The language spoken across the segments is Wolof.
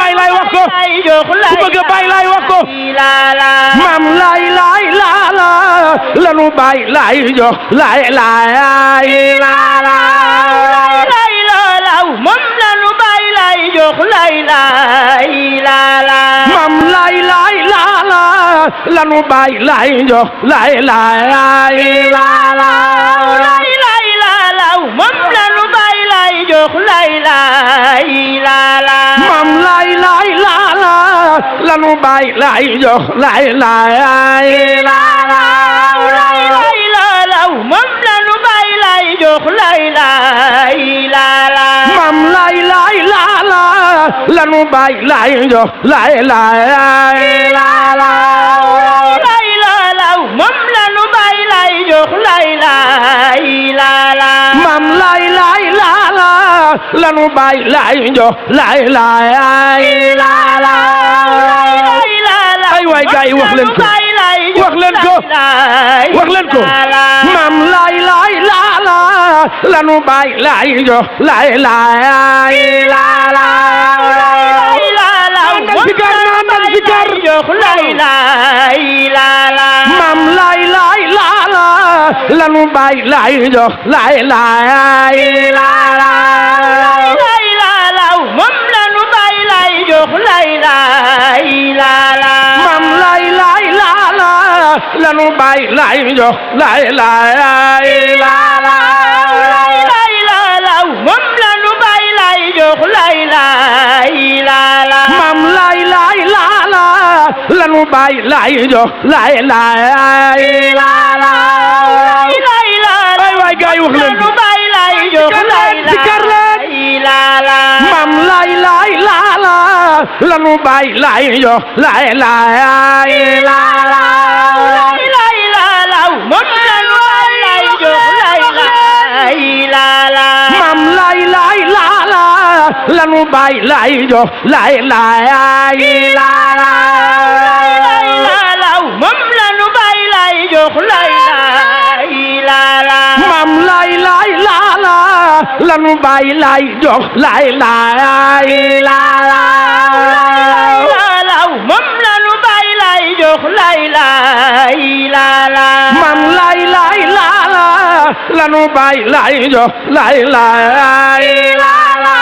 bàyyi laay wax ko ku bëgg bàyyi laay wax ko maam laay laay laa la lanu bàyyi laay jox laay laay laa la laay laalaw moom lanu bàyyi laay jox laay laay laa la maam laay laay laa la lanu bàyyi laay jox laay laay laa la laay laay laalaw moom lanu bàyyi laay jox laay laay laa la maam laay laay laa la lanu bàyyi laay jox laay laay laa la laay laay laalaw moom lanu bàyyi laay jox laay laay laa la maam laay laay laa la lanu bàyyi laay jox laay laay laa la laay laalaw moom lanu bàyyi laay jox laay laay laa la maam laay laay laa la lanu bàyyi laay jox laay laay laa la laay laalaw ay waay gaa yi wax leen ko wax leen ko wax leen ko maam laay laay laa la lanu bàyyi laay jox laay laay laa la laay laalaw moom lanu bàyyi laay jox laay laay laa la maam laay laay laa la lanu bàyyi laay jox laay laay laa la laay laalaw moom lanu bàyyi laay jox laay laay laa la maam laay laay laa la lanu bàyyi laay jox laay laay laa la laay laalaw moom lanu bàyyi laay jox laay laay laa la maam laay laay laa la lanu bàyyi laay jox laay laay laa la laay laalaw ay waay gaa yi wax leen lanu bàyyi laay jox laay sikar leen laay laa la maam laay laay laa la lanu bàyyi laay jox laay laay laa la laay laalaw moom lanu bàyyi laay jox laay laay laa la maam laay laay laa la lanu bàyyi laay jox laay laay laa la laay laalaw moom lanu bàyyi laay jox laay laay laa la maam laay laay laa la lanu bàyyi laay jox laay laay laa la laay laalaw moom lanu bàyyi laay jox laay laay laa la maam laay laay laa la lanu bàyyi laay jox laay laay laa la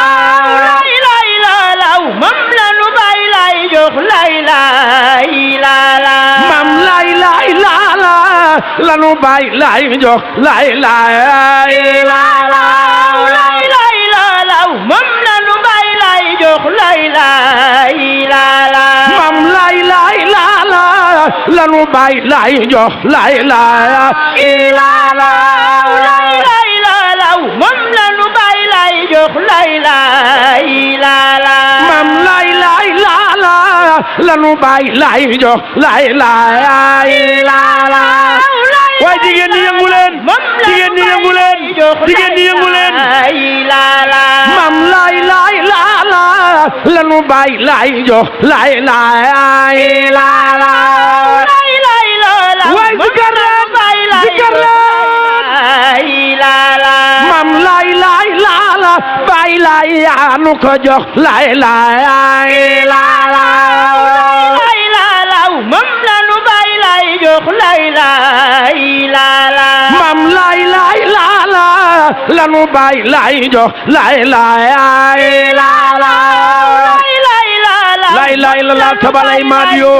laay laalaw moom lanu bàyyi laay jox laay laay laa la maam laay laay laa la lanu bàyyi laay jox laay laay laa la laay laalaw moom lanu bàyyi laay jox laay laay laa la maam laay laay laa la lanu bàyyi laay jox laay laay laa la laay laalaw moom lanu bàyyi laay jox laay laay laa la maam laay laay laa la lanu bàyyi laay jox laay laay laa la waaye jigéen ñi yëngu leen jigéen ñi yëngu leen jigéen ñi yëngu leen maam laay laay laa la lanu bàyyi laay jox laay laay laa la waaye zikar leen zikar leen maam laay laay laa la bàyyi laay yaa nu ko jox laay laay laa la maam laay laay laa la lanu bàyyi laay jox laay laay laa la laay laay la la tabalay maadiyo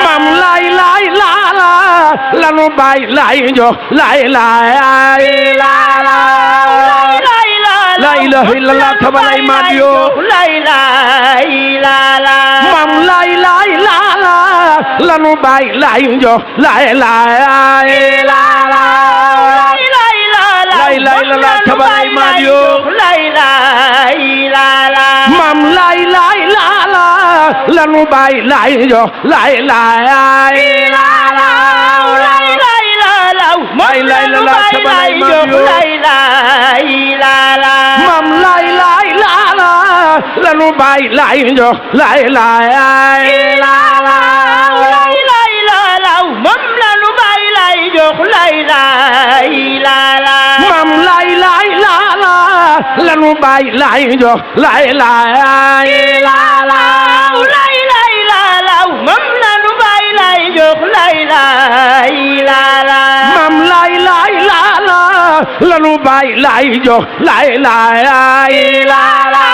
maam laay laay laa la lanu bàyyi laay jox laay laay laa la la ilaha illallah tabalay maadiyo maam laay laay laa la lanu bàyyi laay jox laay laay laa la laay laay la la tabalay maadiyo maam laay laay laa la lanu bàyyi laay jox laay laay laa la laay laay la la tabalay maadiyo maam laay laay laa la lanu bàyyi laay jox laay laay laa la maam laay laay laa la lanu bay lay jox lay lay la la lay lay la la moom lanu bay lay jox lay lay la la mam lay lay la la lanu bay lay jox lay lay la la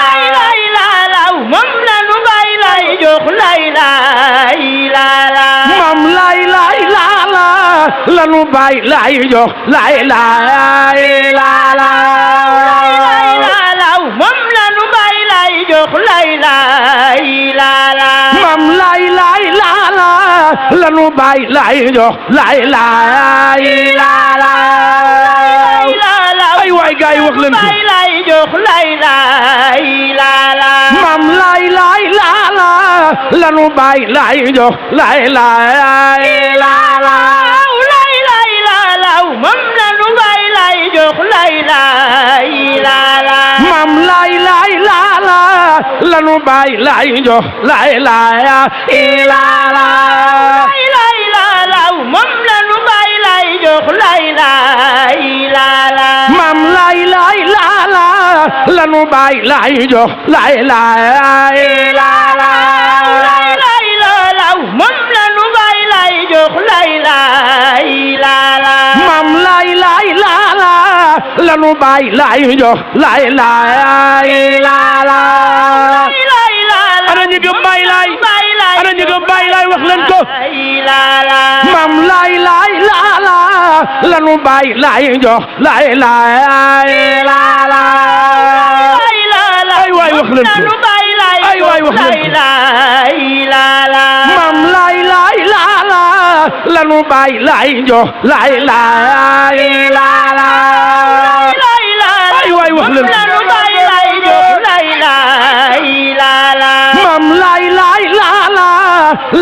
lay lay la la moom lanu bay lay jox lay lay la la mam lay lay la la lanu bay lay jox lay lay la la lay la la moom lanu bay lay jox lay lay la la mam lay lay la la lanu bay lay jox lay lay la la ay waay gaay wax leen ko lay jox lay lay la la mam lay lay la la lanu bay lay jox lay lay la la lay lay la la moom lanu bay lay jox lay lay la la mam lay lay la la lanu bay lay jox lay lay la la lay lay la la moom lanu bay lay jox lay lay la la mam lay lay la la lanu bay lay jox lay lay la la lay lay la la moom lanu bay lay jox lay lay la la mam lay lay la la lanu bay lay jox lay lay la la lay la la ana ñi gëm bay lay ana ñi gëm bay lay wax leen ko la la mam lay lay la la lanu bay lay jox lay lay la la ay waay wax leen ko ay waay wax leen ko mam lay lay la la lanu bay lay jox lay lay la la ay waay wax leen ko mam lay lay la la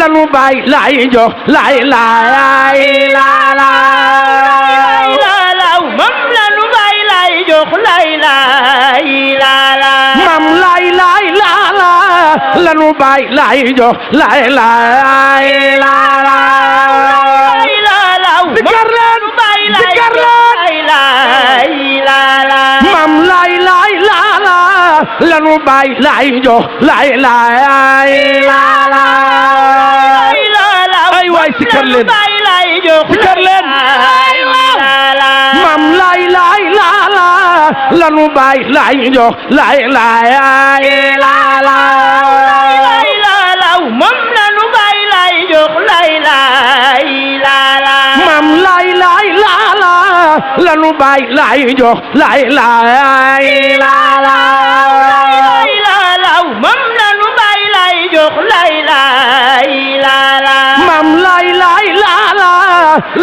lanu bay lay jox lay lay la la mam lay lay la la lanu bay lay jox lay lay la la sikar leen mam lay lay la la lanu bay lay jox lay lay la la ay waay sikar leen mam lay lay la la lanu bay lay jox lay lay la la mam lay lay la la lanu bay lay jox lay lay la la mam lay lay la la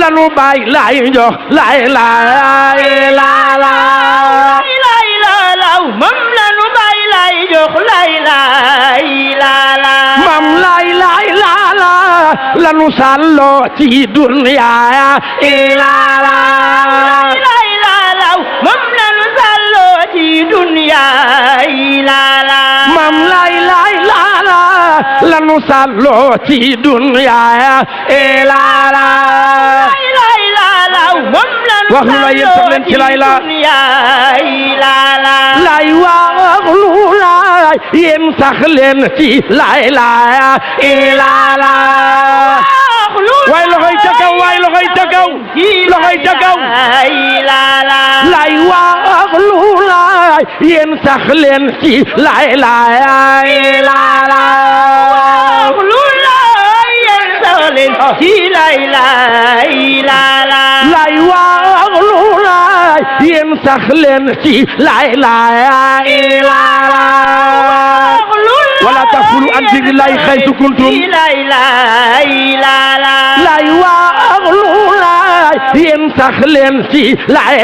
lanu bay lay jox lay lay la la mam lay lay la la lanu sallo ci dunya la la mam lay lay la la lanu sallo ci dunya la la wax lu la yéen sax leen ci lay la lay wax lu la yéen sax leen ci lay la la waay loxoy ca kaw waay loxoy ca kaw loxoy ca kaw lay wax lu la yéen sax leen ci lay la lay wax lu la yéen sax leen ci lay wala tafulu an zikrillahi haythu kuntum lay wax lu la yéen sax leen ci lay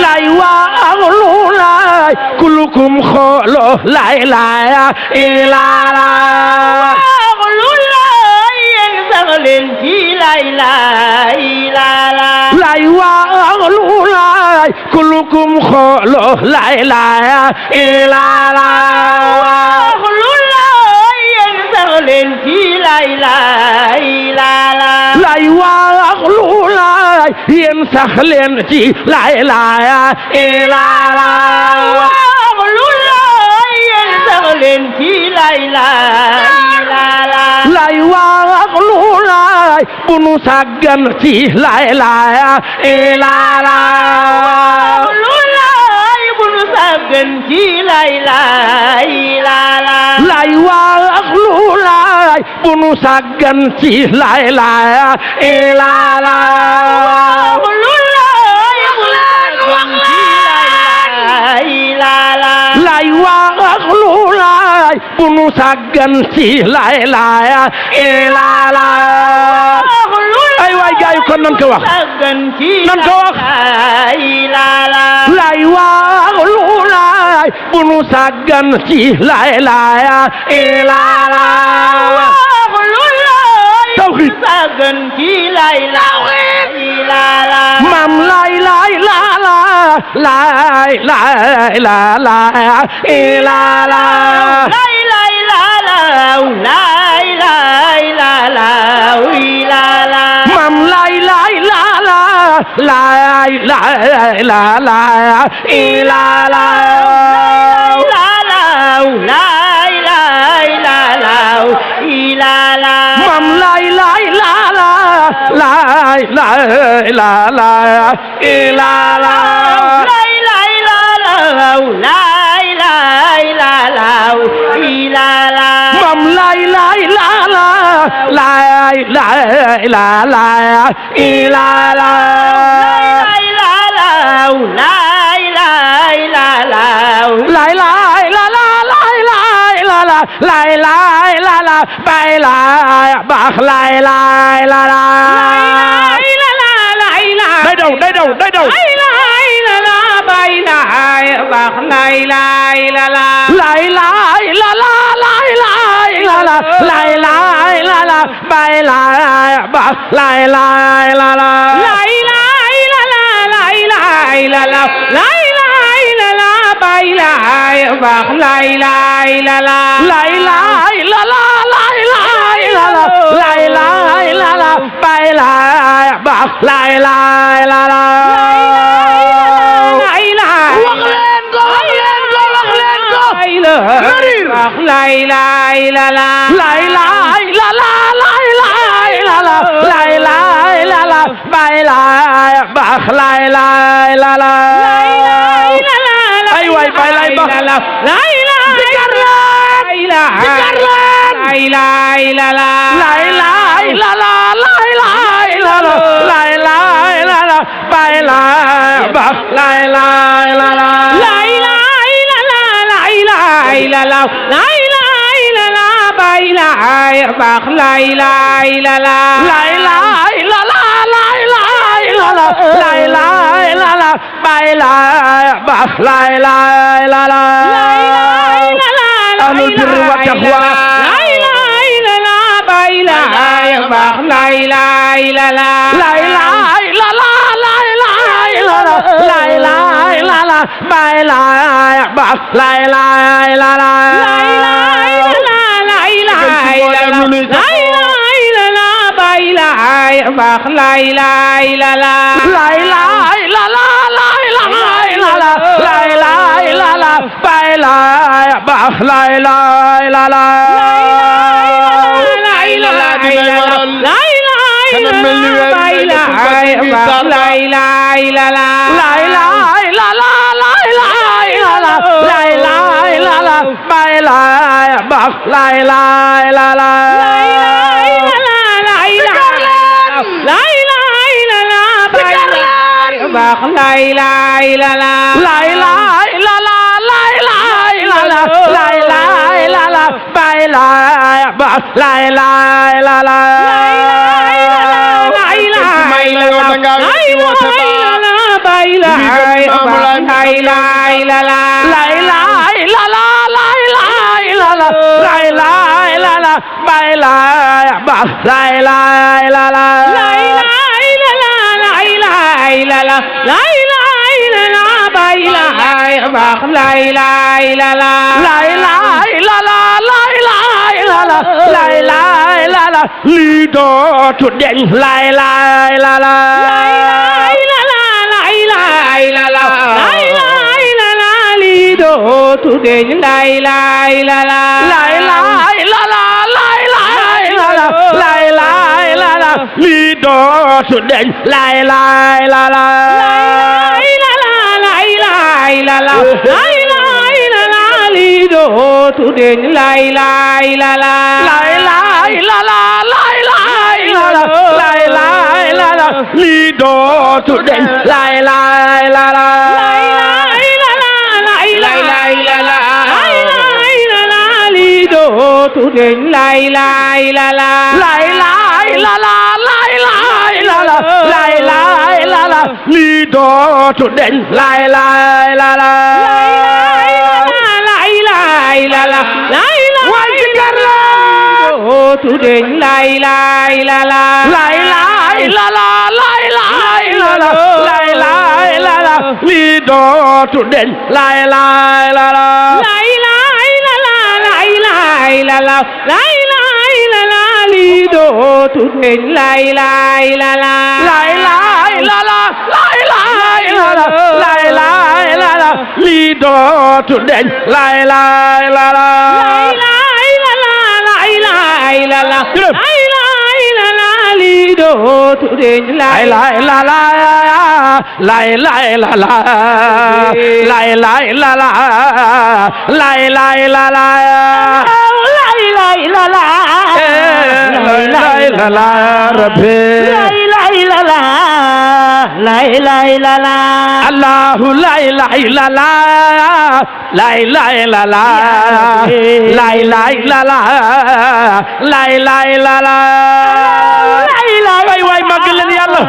lay wax lu la kulukum xoolo lay lay wax lu la kulukum xoolo lay lay lay lay la la lay wax lu lay yéen sax leen ci lay lay la la wax lu lay yéen sax leen ci lay lay la la lay wax lu lay bu nu sàggan ci lay lay la la wax lu lay bu nu sàggan ci lay lay la la lay wax lu lay bu nu sàggan ci lay lay la la wax lu lay bu nu sàggan ci lay la la lay wax lu lay bu nu sàggan ci lay lay la la ay waay gaay kon nan ko wax nan ko wax lay wax lu lay bu nu sàggan ci lay lay la la tawhid sàggan ci lay la mam lay lay la la lay lay la la la la lay lay la la lay lay la la la la mam lay lay la la lay lay la la la la mam lay lay la la lay lay la la la la mam lay lay la la lay lay la la la la lay lay la la lay lay la la lay lay la la bay lay baax lay lay la la day daw day daw day daw bay lay baax lay lay la la lay lay la la lay lay la la lay lay la la bay lay baax lay lay la la lay lay la la lay lay la la lay lay la la bay lay baax lay lay la la lay lay la la lay lay la la lay lay la la bay lay baax lay lay la la lay lay wax leen ko wax leen ko wax leen ko baax lay lay la la lay lay la la lay lay la la lay lay la la bay lay baax lay lay la la ay waay bay lay baax lay lay sikar leen sikar leen lay lay la la lay lay la la lay lay la la lay lay la la bay lay baax lay lay la la lay lay la la lay lay la la lay lay la la bay lay baax lay lay la la lay lay la la lay lay la la lay lay la la bay lay baax lay lay la la ahlul birri wa taqwa lay lay la la bay lay baax lay lay la la lay lay la la lay lay la la lay lay la la bay lay baax lay lay la la lay lay la la lay lay la la lay lay la la bay lay baax lay lay la la lay lay la la lay lay la la lay lay la la bay lay baax lay lay la la lay lay la la lay lay la la bay lay baax lay lay la la lay lay la la lay lay la la lay lay la la bay lay baax lay lay la la lay lay la la lay lay la la bay lay baax lay lay la la lay lay la la lay lay la la lay lay la la bay lay baax lay lay la la bay lay baax lay lay la la lay lay la la lay lay la la lay lay la la bay lay baax lay lay la la lay lay la la lay lay la la lay lay la la lii dootu deñ lay lay la la lay la la lay lay la la lay lay la la lii dootu deñ lay lay la la lay lay la la lay lay la la lay lay la la lii dootu deñ lay lay la la lay la la lay lay la la lay lay la la lii dootu deñ lay lay la la lay lay la la lay lay la la lay lay la la lii dootu deñ lay lay la la lay la la lay lay la la lay lay la la lii dootu deñ lay lay la la lay lay la la lay lay la la lay lay la la lii dootu deñ lay lay la la lay lay la la lay lay way ci kër la dootu deñ lay lay la la lay lay la la lay lay la la lay lay la la lii dootu deñ lay lay la la lay lay la la lay lay la la lay lay la la lii dootu deñ lay lay la la lay lay la la lay lay la la lay lay la la lii dootu deñ lay lay la la lay la la lay lay la la lay lay la la lii dootu deñ lay lay la la lay lay la la lay lay la la lay lay la la lay lay la la lay lay la la rabbi lay lay la la lay lay la la Allahu lay lay la la lay lay la la lay lay la la lay lay la la lay lay way way magal leen Yàlla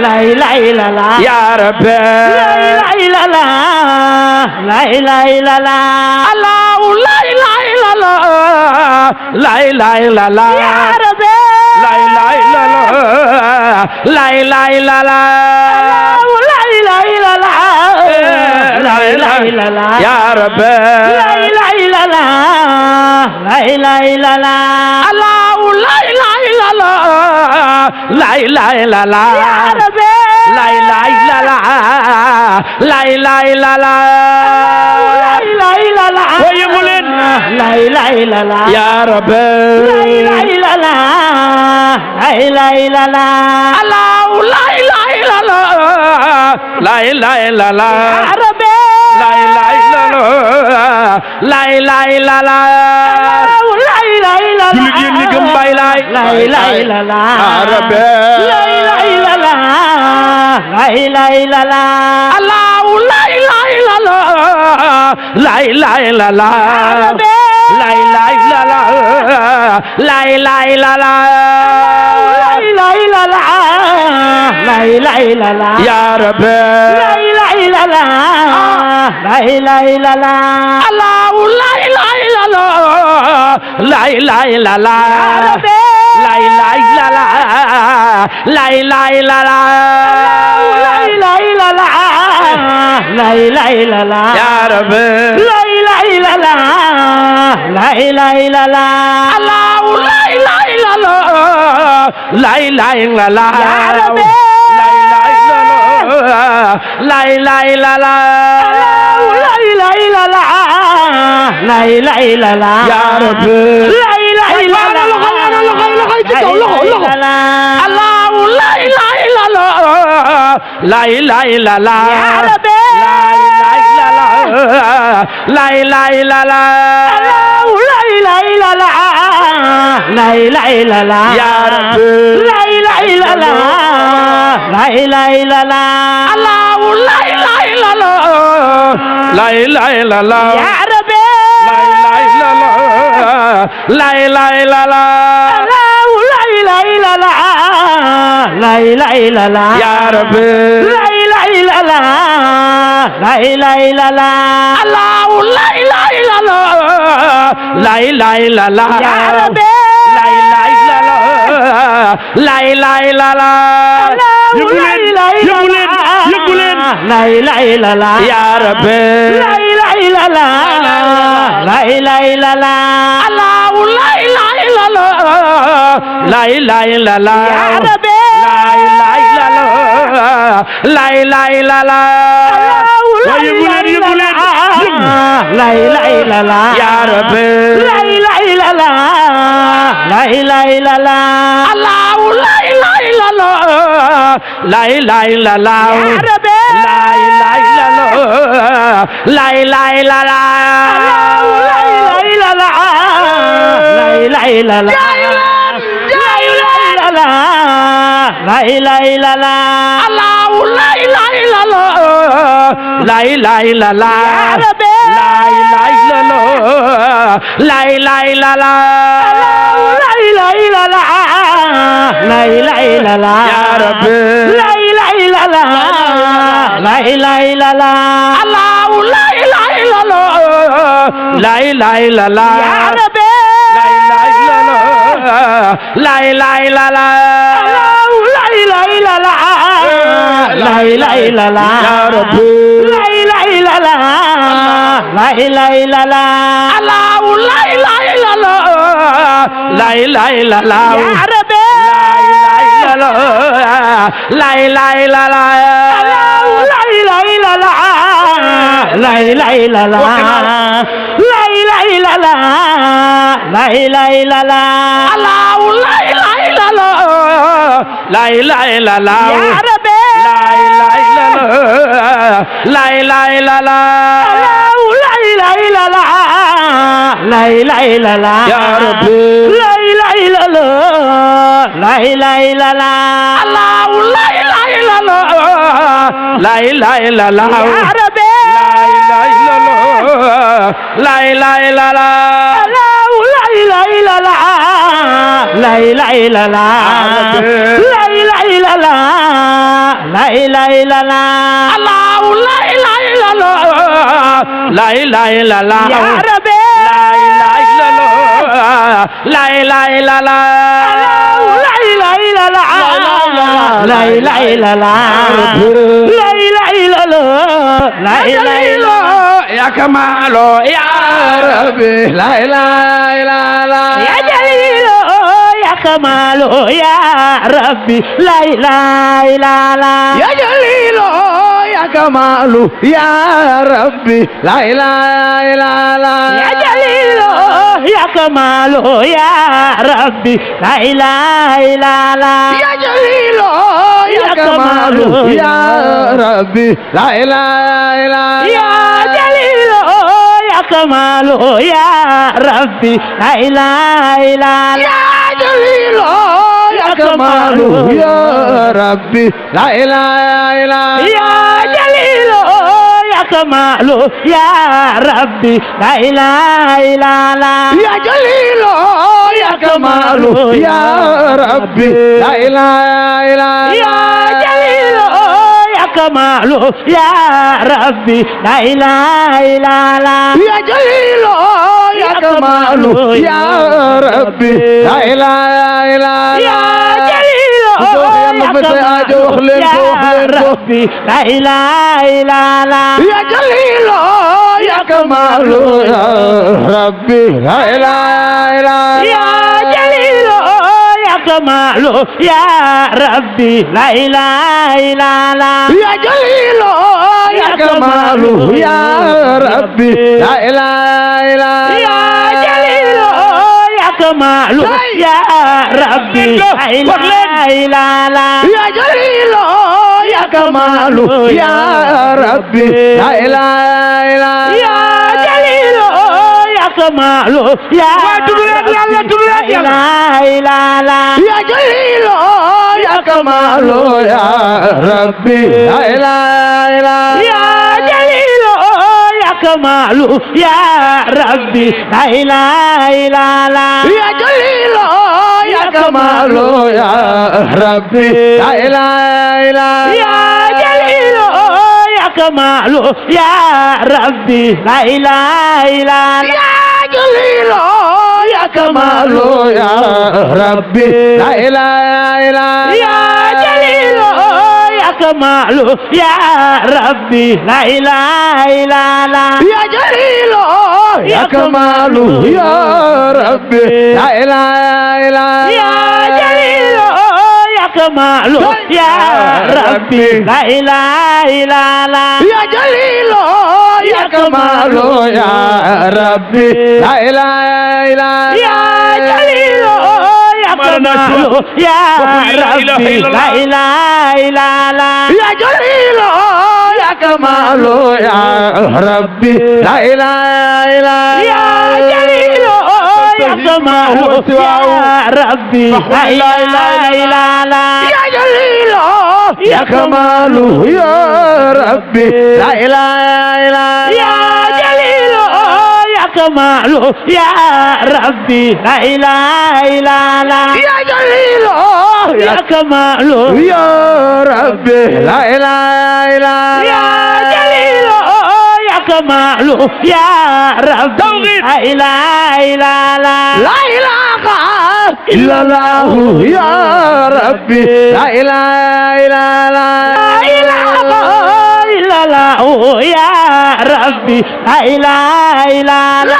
lay lay la la ya rabbi lay lay la la lay lay la la Allahu lay lay la la lay lay la la ya rabbi lay lay la la lay lay la la lay lay la la lay lay la la ya rabbi lay lay la la lay lay la la Allahu lay lay la la lay lay la la ya rabbi lay lay la la lay lay la la lay lay la la waye mu leen lay lay la la ya rabbi lay lay la la lay lay la la Allahu lay lay la la lay lay la la ya rabbi lay lay la la lay lay la la lay lay la la julit yéen ñi gëm bay lay lay lay la la ya rabbi lay lay la la lay lay la la Allahu lay lay la la lay lay la la lay lay la la lay lay la la lay lay la la lay lay la la ya rabbi lay lay la la lay lay la la Allahu lay lay la la lay lay la la lay lay la la lay lay la la lay lay la la lay lay la la ya rabbi lay lay la la lay lay la la Allahu lay lay la la lay lay la la ya rabbi lay lay la la lay lay la la lay lay la la lay lay la la ya rabbi lay lay la la Allahu lay lay la la lay lay la la ya rabbi lay lay la la lay lay la la lay lay la la lay lay la la ya rabbi lay lay la la lay lay la la Allahu lay lay la la lay lay la la ya rabbi lay lay la la lay lay la la lay lay la la lay lay la la ya rabbi lay lay la la lay lay la la Allahu lay lay la la lay lay la la ya rabbi lay lay la la lay lay la la yëngu leen yëngu leen yëngu leen lay lay la la ya rabbi lay lay la ilaha illallah Allah la ilaha illallah la ilaha illallah ya rabbi la ilaha illallah la ilaha illallah la ilaha illallah ya rabbi la ilaha illallah la ilaha illallah Allah la ilaha illallah la ilaha illallah ya rabbi la ilaha illallah la ilaha illallah la ilaha illallah la ilaha illallah Allah la ilaha illallah la ilaha illallah ya rabbi la ilaha illallah la ilaha illallah la ilaha illallah la ilaha illallah ya rabbi la ilaha illallah la ilaha illallah Allah la ilaha illallah la ilaha illallah ya rabbi la ilaha illallah la ilaha illallah la ilaha illallah la ilaha illallah ya rabbi la ilaha illallah la ilaha illallah Allah la ilaha illallah la ilaha illallah ya rabbi la ilaha illallah la ilaha illallah la ilaha illallah la ilaha illallah la ilaha illallah Allah la ilaha illallah la ilaha illallah ya rabbi la ilaha illallah la ilaha illallah la ilaha illallah la ilaha illallah ya rabbi la ilaha illallah la ilaha illallah Allah la ilaha illallah la ilaha illallah ya rabbi la ilaha illallah la ilaha illallah la ilaha illallah la ilaha illallah la ilaha illallah Allah la ilaha illallah la ilaha illallah ya rabbi la ilaha illallah la ilaha illallah la ilaha illallah la ilaha illallah la ilaha illallah la ilaha illallah ya kamalo ya rabbi la ilaha illallah ya jalilo ya kamalo ya rabbi la ilaha illallah ya jalilo ya kamalu ya rabbi la ilaha illallah ya jalilo ya kamalo ya rabbi la ilaha illallah ya jalilo ya kamalu ya rabbi la ilaha illallah ya jalilo ya kamalo ya rabbi la ilaha illallah ya jalilo ya kamalu ya rabbi la ilaha illallah ya jalilo ya kamalo ya rabbi la ilaha illallah ya jalilo ya kamalu ya rabbi la ilaha illallah ya jalilo ya kamalo ya rabbi la ilaha illallah ya jalilo ya kamalu ya rabbi la ilaha illallah ya jalilo ya rabbi la ilaha illallah ya jalilo ya kamalu ya rabbi la ilaha illallah ya jalilo ya kamalo ya rabbi la ilaha illallah ya jalilo ya kamalu ya rabbi la ilaha illallah ya jalilo ya kamalo ya rabbi la ilaha illallah ya jalilo ya kamalu ya rabbi la ilaha illallah ya jalilo ya kamalo ya ilaha illallah ya jalilo ya kamalu ya rabbi la ilaha illallah ya jalilo ya kamalo ya rabbi la ilaha illallah ya jalilo ya kamalu ya rabbi la ilaha illallah ya jalilo ya kamalo ya rabbi la ilaha illallah ya jalilo ya kamalu ya rabbi la ilaha illallah ya jalilo ya كمال يا ربي لا إله إلا الله يا جليل يا كمال يا ربي لا إله إلا الله يا جليل يا كمال يا ربي لا إله إلا الله يا جليل يا كمال يا ربي لا إله إلا الله يا جليل يا كمال يا ربي لا إله إلا الله يا جليل يا كمال يا ربي لا إله إلا الله يا جليل يا كمال يا ربي لا إله إلا الله يا جليل يا كمال يا ربي لا إله إلا الله يا جليل يا كمال يا ربي لا إله إلا الله يا جليل يا كمال يا ربي لا إله إلا الله يا جليل يا كمال يا ربي لا إله إلا الله لا إله إلا الله يا ربي لا إله إلا الله لا إله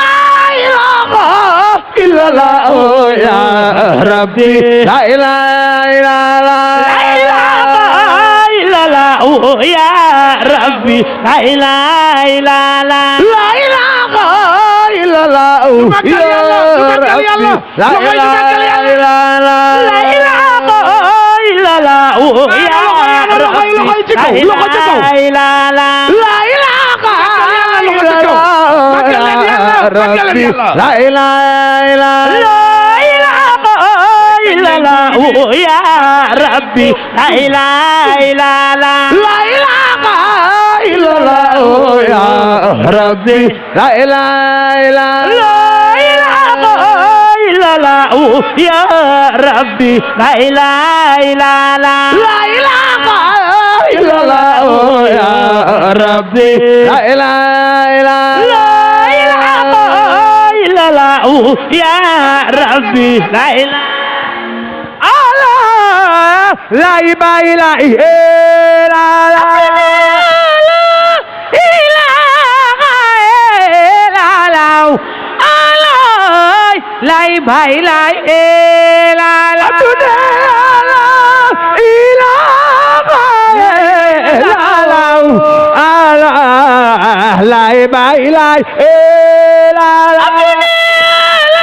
إلا الله يا ربي لا إله إلا الله إلا الله يا ربي لا إله إلا الله لا إله إلا الله يا ربي لا إله إلا الله لا إله إلا الله يا ربي لا إله إلا الله لا إله إلا الله يا ربي لا إله إلا الله لا إله إلا الله يا ربي لا إله إلا الله لا إله إلا الله يا ربي لا إله إلا الله لا إله إلا الله يا ربي لا إله إلا الله لا إله إلا الله يا ربي لا إله إلا الله لا إله إلا الله يا ربي لا إله إلا الله لا إله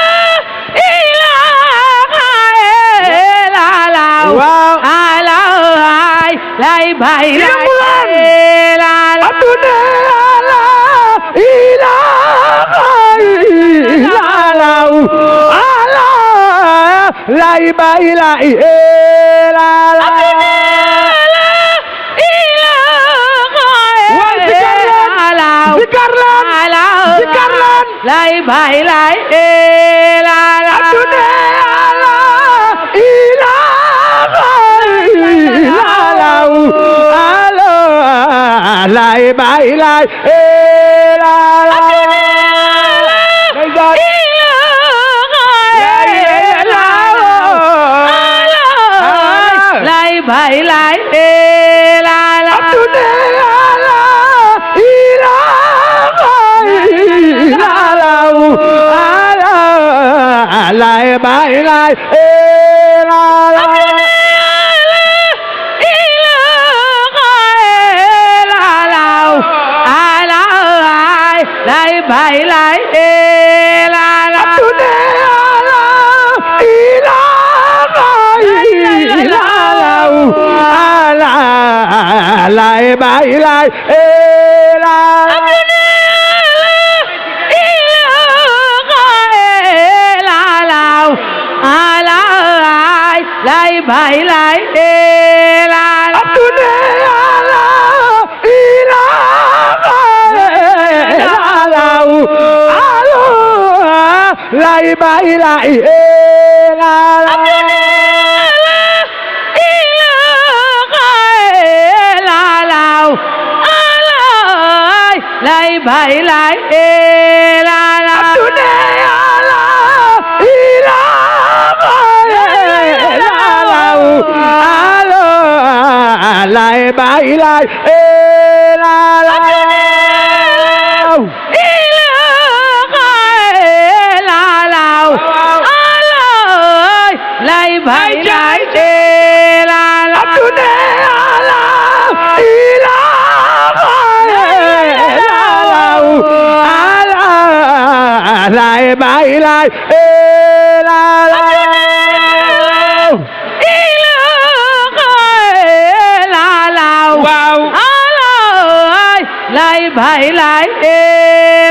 إلا الله يا ربي لا إله لا إله إلا لا باي لا لا لا لا باي لا لا لا باي لا لا إله إلا ذكرلان لا إله إلا لا إله إلا باي لا لا لا لا باي لا باي لا لا باي لا لا باي لا لا إله إلا لا باي لا لا bay lay la la lay bay lay la la abdune ala ila ala lay bay lay la la wow lay bay lay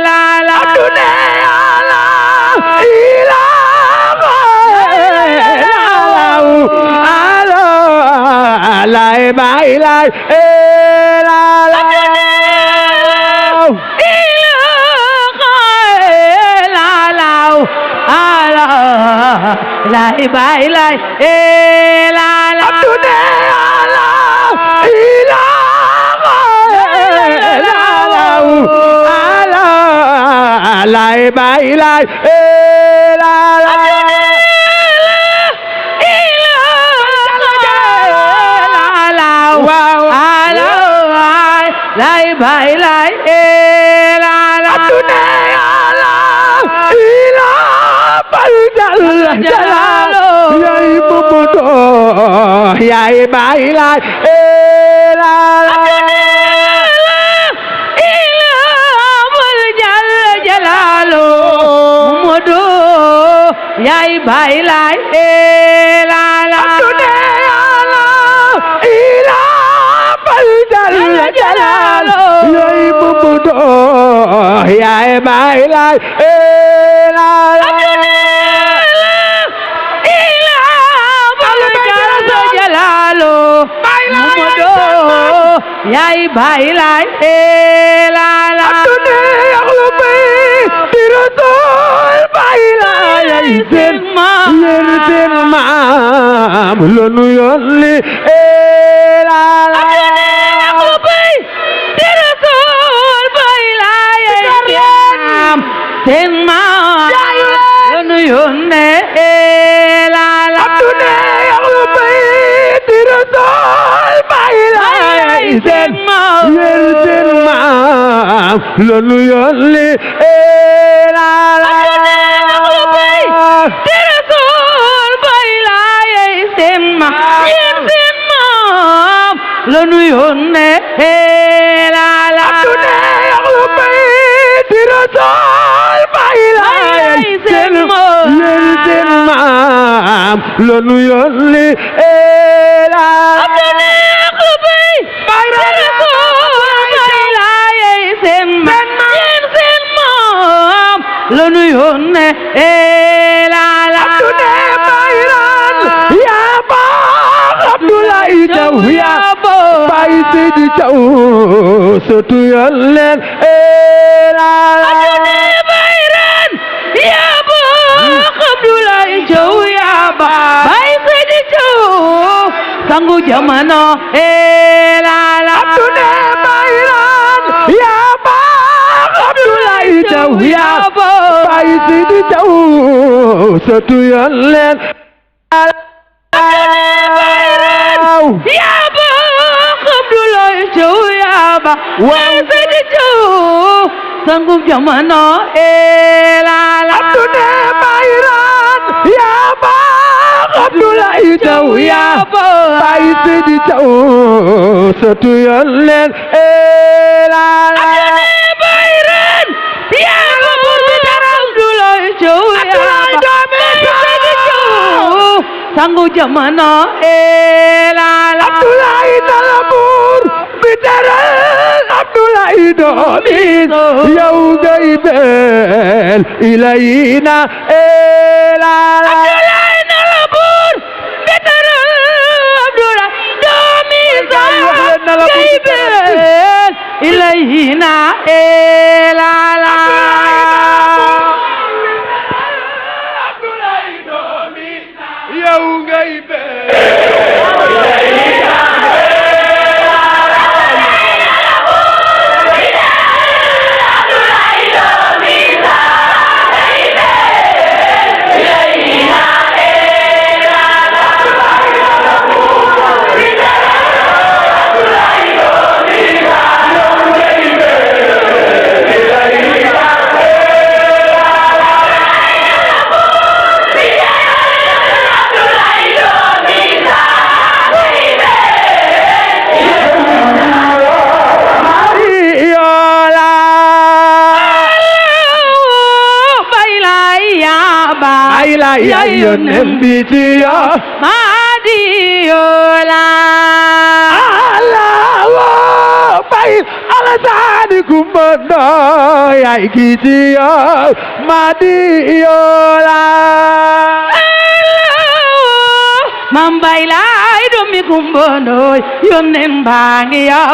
la la abdune ala ila lay bay lay la la lay bay lay la la abdune ala ila ala lay bay lay la la lay bay lay la la abdune ala ila bal jalalo yay bubudo yay bay lay la la ila bal jalalo mudo yay bay lay la la abdune ala ila bal jalalo yay bubudo yay bay lay la la yay bay lay la la abdune yaxlu bay di rasul bay lay seen maam la nu yónni la la abdune yaxlu bay di rasul bay lay seen maam la nu yónni la la abdune yaxlu bay di rasul bay lay seen maam la nu yónni la la la nu yónne la la abdune yaxlu bay di rasul bay lay seen maam la nu yónni la abdune yaxlu bay di rasul bay lay seen maam la nu yónne la la abdune bayran ya baax Abdoulaye Thiaw ya bay Seydi Thiaw sotu Yonent la la abdune bayran ya baax Abdoulaye Thiaw ya bay Seydi Thiaw sangu jamono la la abdune bayran ya baax Abdoulaye Thiaw ya bay Seydi Thiaw sotu Yonent ya baax Abdoulaye Thiaw ya bay Seydi Thiaw sangu jamono la la abdune bayran ya baax Abdoulaye Thiaw ya bay Seydi Thiaw sotu Yonent la la bayran ya baax Abdoulaye Thiaw ya bay Seydi Thiaw sangu jamono la la Abdoulaye Nalabour bi teral Abdoulaye doomi yow ngay bel ilayna la la Abdoulaye Nalabour bi teral Abdoulaye doomi ngay bel ilayna la la Abdoulaye doomi yow ngay bel baay yaay yónneen bi ci yow Madiola Allah bay Alassane Coumba Ndoye yaay ki ci yow Madiola Mam bay laay doomi Coumba Ndoye yónneen baa ngi yow